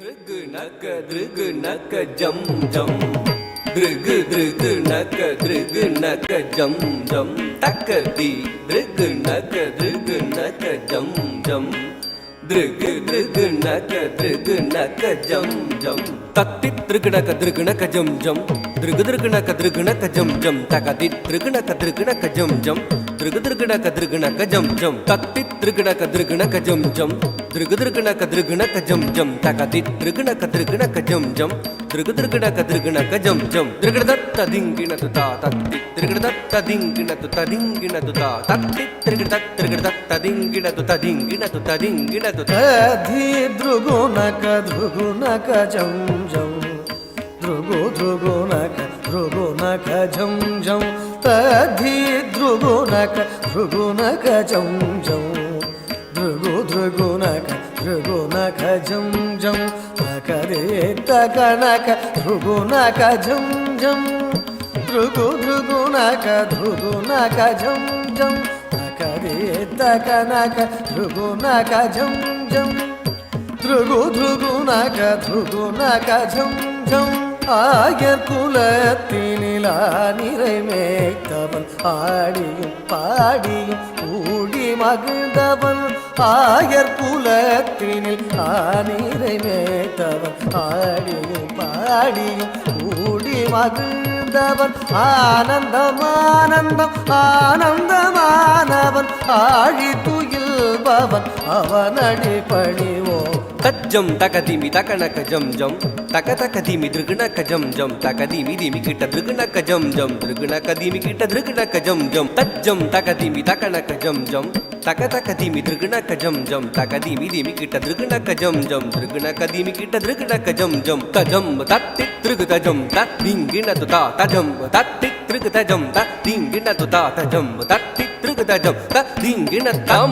Drug naka jam jam. Drug naka jam jam. Takati drug naka jam jam. Drug naka jam jam. Tatti drug naka jam jam. Drug naka jam jam. Takati drug naka jam jam. Drug naka jam jam. Tatti drug naka jam jam. Drug naka jam jam. Takati drug naka jam jam. Drug naka jam jam. Drug datta dingina tu ta tatti. Drug datta dingina tu ta tatti. Drug datta dingina tu ta. Adhi drugu naka jam jam. Drugu naka jam jam. Adhi drugu naka jam jam. Drugu naka jam jam. Takare takanaka drugu naka jam jam. Drugu naka jam jam. Takare takanaka drugu naka jam jam. Drugu naka jam jam. ஆயர் குலத்தினில் நிறை மேய்த்தவன் ஆடியும் பாடியும் கூடி மகிழ்ந்தவன் ஆயர் குலத்தினில் நிறை மேய்த்தவன் ஆடியும் பாடியும் கூடி மகிழ்ந்தவன் ஆனந்தமானவன் ஆழி துயில்பவன் அவன் அடிபணிவோம் Tajam takadimi takanaka jam jam. Takadimi drgnaka jam jam. Takadimi kita drgnaka jam jam. Drgnakadimi kita drgnaka jam jam. Tajam takadimi takanaka jam jam. Takadimi drgnaka jam jam. Takadimi kita drgnaka jam jam. Drgnakadimi kita drgnaka jam jam. Tajam tatti drgtajam tat dingina tu ta tajam tatti drgtajam tat dingina tu ta tajam tatti drgtajam tat dingina tam.